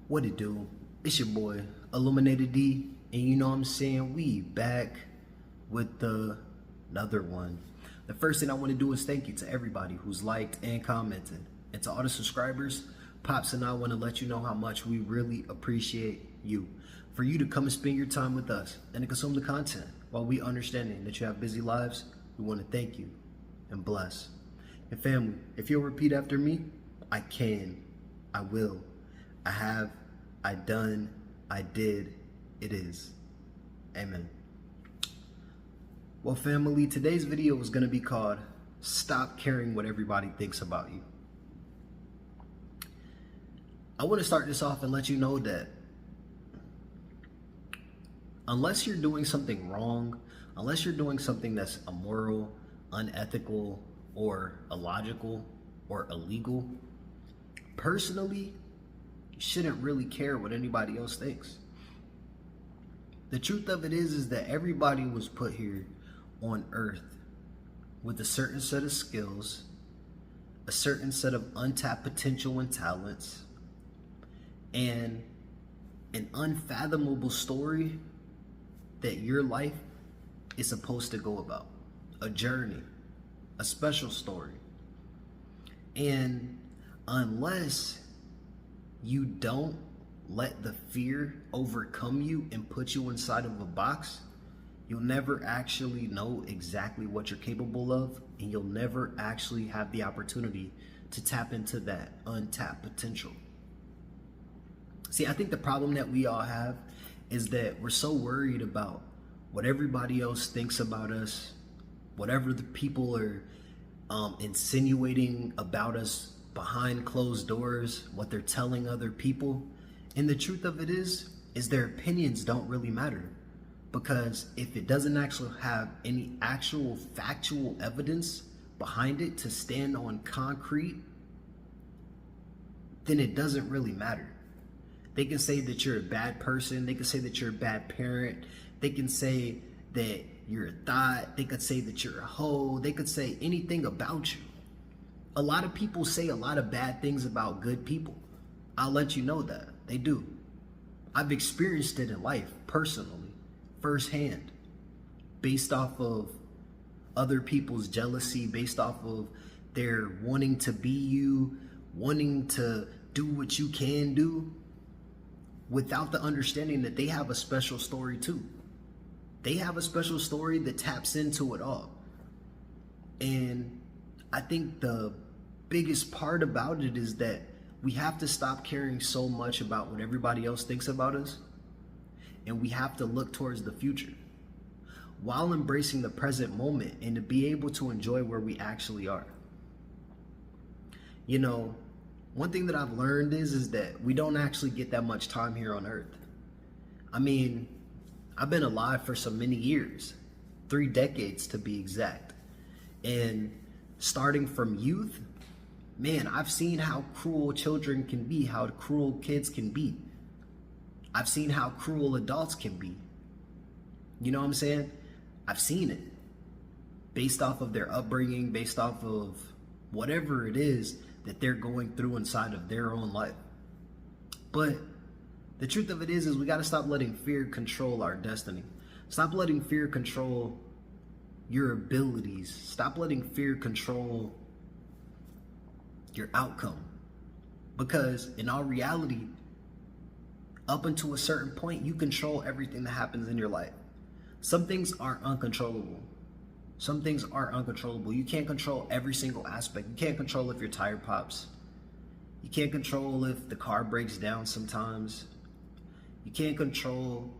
What it do? It's your boy, Illuminated D, and you know what I'm saying? We back with another one. The first thing I want to do is thank you to everybody who's liked and commented. And to all the subscribers, Pops and I want to let you know how much we really appreciate you. For you to come and spend your time with us and to consume the content while we understanding that you have busy lives, we want to thank you and bless. And family, if you'll repeat after me, I can, I will, I have, I done, I did, it is. Amen. Well, family, today's video is going to be called Stop Caring What Everybody Thinks About You. I want to start this off and let you know that unless you're doing something wrong, unless you're doing something that's immoral, unethical, or illogical, or illegal, personally, you shouldn't really care what anybody else thinks. The truth of it is that everybody was put here on earth with a certain set of skills, a certain set of untapped potential and talents, and an unfathomable story that your life is supposed to go about. A journey, a special story. And unless you don't let the fear overcome you and put you inside of a box, you'll never actually know exactly what you're capable of, and you'll never actually have the opportunity to tap into that untapped potential. See, I think the problem that we all have is that we're so worried about what everybody else thinks about us, whatever the people are insinuating about us behind closed doors, what they're telling other people. And the truth of it is their opinions don't really matter, because if it doesn't actually have any actual factual evidence behind it to stand on concrete, then it doesn't really matter. They can say that you're a bad person. They can say that you're a bad parent. They can say that you're a thought. They could say that you're a hoe. They could say anything about you. A lot of people say a lot of bad things about good people. I'll let you know that. They do. I've experienced it in life personally, firsthand, based off of other people's jealousy, based off of their wanting to be you, wanting to do what you can do, without the understanding that they have a special story too. They have a special story that taps into it all. And I think the biggest part about it is that we have to stop caring so much about what everybody else thinks about us, and we have to look towards the future while embracing the present moment and to be able to enjoy where we actually are. You know, one thing that I've learned is that we don't actually get that much time here on earth. I mean, I've been alive for so many years, 3 decades to be exact. And starting from youth, man, I've seen how cruel children can be, how cruel kids can be. I've seen how cruel adults can be. You know what I'm saying? I've seen it based off of their upbringing, based off of whatever it is that they're going through inside of their own life. But the truth of it is we got to stop letting fear control our destiny. Stop letting fear control your abilities. Stop letting fear control your outcome. Because in all reality, up until a certain point, you control everything that happens in your life. Some things are uncontrollable. Some things are uncontrollable. You can't control every single aspect. You can't control if your tire pops. You can't control if the car breaks down sometimes. You can't control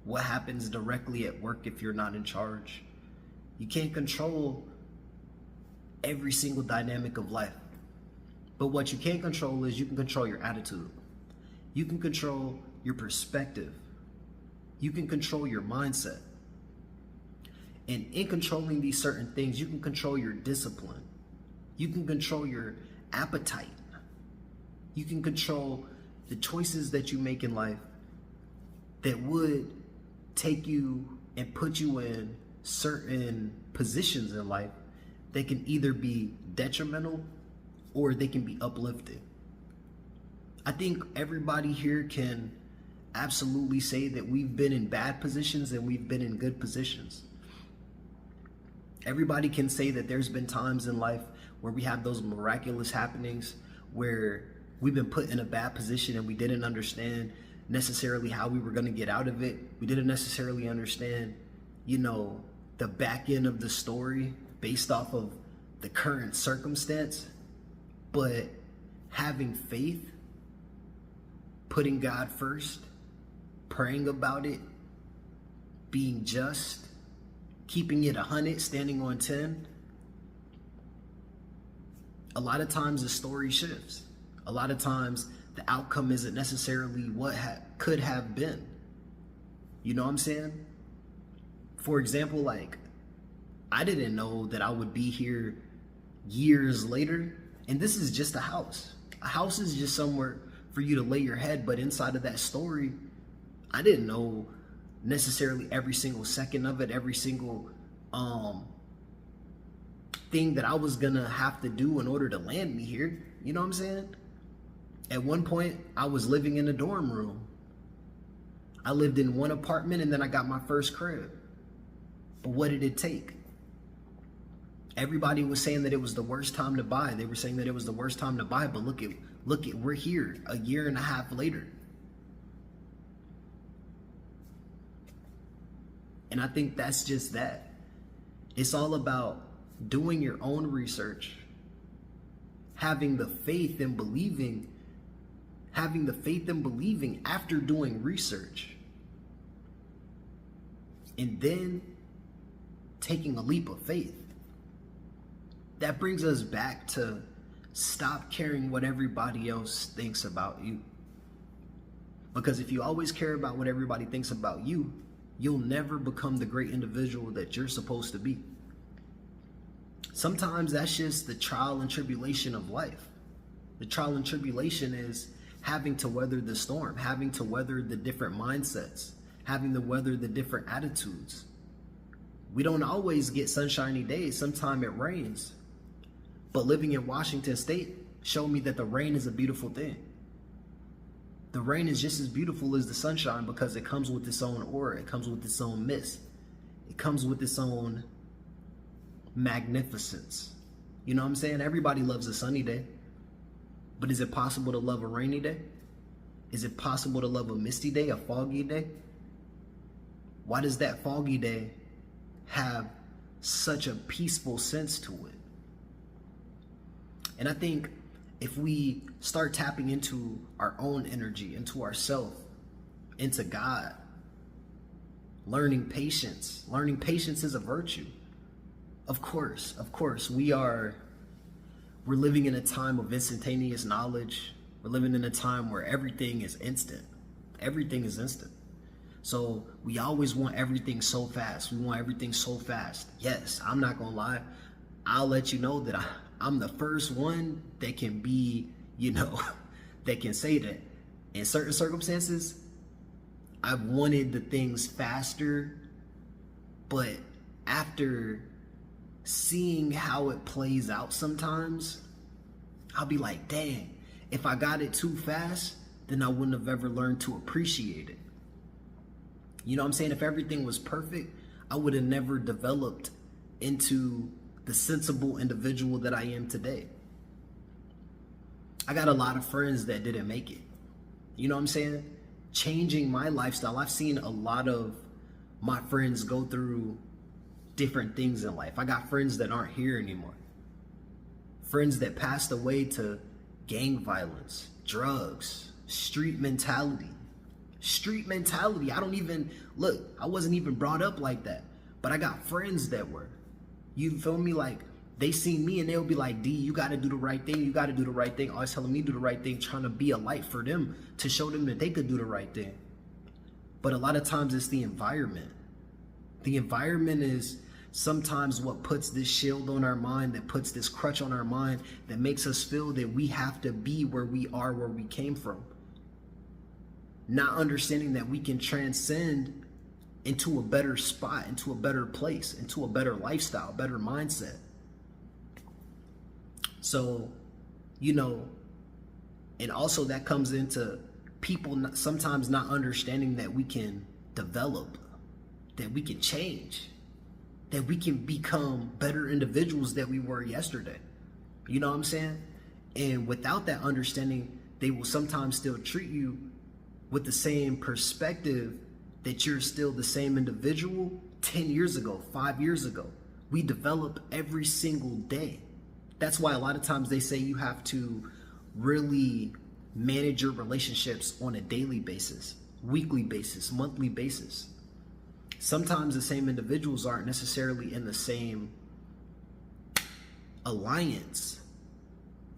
what happens directly at work if you're not in charge. You can't control every single dynamic of life. But what you can control is you can control your attitude. You can control your perspective. You can control your mindset. And in controlling these certain things, you can control your discipline. You can control your appetite. You can control the choices that you make in life that would take you and put you in certain positions in life that can either be detrimental or they can be uplifting. I think everybody here can absolutely say that we've been in bad positions and we've been in good positions. Everybody can say that there's been times in life where we have those miraculous happenings where we've been put in a bad position and we didn't understand necessarily how we were going to get out of it. We didn't necessarily understand, the back end of the story based off of the current circumstance. But having faith, putting God first, praying about it, being just, keeping it 100, standing on 10, a lot of times the story shifts. A lot of times the outcome isn't necessarily what could have been. You know what I'm saying? For example, like, I didn't know that I would be here years later, and this is just a house. A house is just somewhere for you to lay your head, but inside of that story, I didn't know necessarily every single second of it, every single thing that I was gonna have to do in order to land me here. You know what I'm saying? At one point, I was living in a dorm room. I lived in one apartment and then I got my first crib. But what did it take? Everybody was saying that it was the worst time to buy. They were saying that it was the worst time to buy, but look at, we're here a year and a half later. And I think that's just that. It's all about doing your own research, having the faith and believing after doing research, and then taking a leap of faith. That brings us back to stop caring what everybody else thinks about you. Because if you always care about what everybody thinks about you, you'll never become the great individual that you're supposed to be. Sometimes that's just the trial and tribulation of life. The trial and tribulation is having to weather the storm, having to weather the different mindsets, having to weather the different attitudes. We don't always get sunshiny days. Sometimes it rains. But living in Washington State showed me that the rain is a beautiful thing. The rain is just as beautiful as the sunshine because it comes with its own aura. It comes with its own mist. It comes with its own magnificence. You know what I'm saying? Everybody loves a sunny day. But is it possible to love a rainy day? Is it possible to love a misty day, a foggy day? Why does that foggy day have such a peaceful sense to it? And I think if we start tapping into our own energy, into ourself, into God, learning patience is a virtue. Of course, we're living in a time of instantaneous knowledge. We're living in a time where everything is instant. Everything is instant. So we always want everything so fast. We want everything so fast. Yes, I'm not gonna lie. I'll let you know that I'm the first one that can be, that can say that. In certain circumstances, I've wanted the things faster, but after seeing how it plays out sometimes, I'll be like, dang, if I got it too fast, then I wouldn't have ever learned to appreciate it. You know what I'm saying? If everything was perfect, I would have never developed into the sensible individual that I am today. I got a lot of friends that didn't make it. You know what I'm saying? Changing my lifestyle. I've seen a lot of my friends go through different things in life. I got friends that aren't here anymore. Friends that passed away to gang violence, drugs, street mentality. I wasn't even brought up like that. But I got friends that were. You feel me? Like, they see me and they'll be like, D, you got to do the right thing. You got to do the right thing. Always telling me to do the right thing, trying to be a light for them, to show them that they could do the right thing. But a lot of times it's the environment. The environment is sometimes what puts this shield on our mind, that puts this crutch on our mind, that makes us feel that we have to be where we are, where we came from. Not understanding that we can transcend into a better spot, into a better place, into a better lifestyle, better mindset. So, And also that comes into people sometimes not understanding that we can develop, that we can change, that we can become better individuals that we were yesterday. You know what I'm saying? And without that understanding, they will sometimes still treat you with the same perspective that you're still the same individual 10 years ago, 5 years ago. We develop every single day. That's why a lot of times they say you have to really manage your relationships on a daily basis, weekly basis, monthly basis. Sometimes the same individuals aren't necessarily in the same alliance,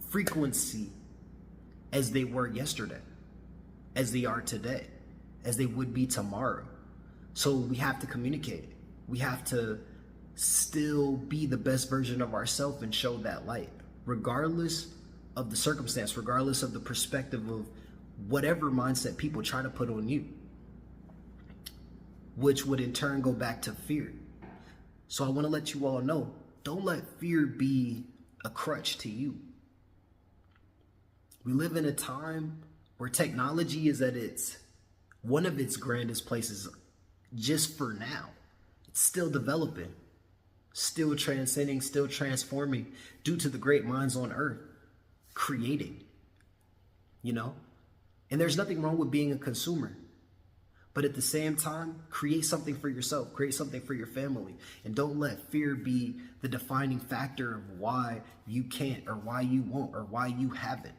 frequency as they were yesterday, as they are today, as they would be tomorrow. So we have to communicate. We have to still be the best version of ourselves and show that light, regardless of the circumstance, regardless of the perspective of whatever mindset people try to put on you, which would in turn go back to fear. So I want to let you all know, don't let fear be a crutch to you. We live in a time where technology is at one of its grandest places just for now. It's still developing, still transcending, still transforming due to the great minds on earth creating, you know? And there's nothing wrong with being a consumer. But at the same time, create something for yourself, create something for your family. And don't let fear be the defining factor of why you can't or why you won't or why you haven't.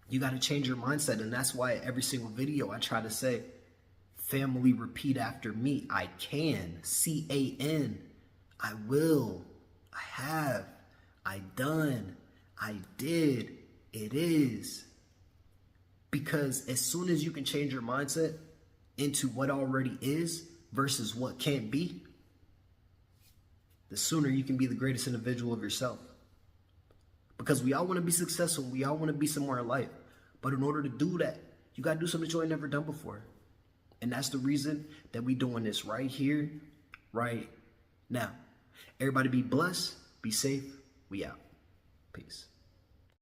You got to change your mindset. And that's why every single video I try to say, family, repeat after me. I can, C-A-N, I will, I have, I done, I did, it is. Because as soon as you can change your mindset into what already is versus what can't be, the sooner you can be the greatest individual of yourself. Because we all want to be successful. We all want to be somewhere in life. But in order to do that, you got to do something that you ain't never done before. And that's the reason that we doing this right here, right now. Everybody be blessed, be safe, we out. Peace.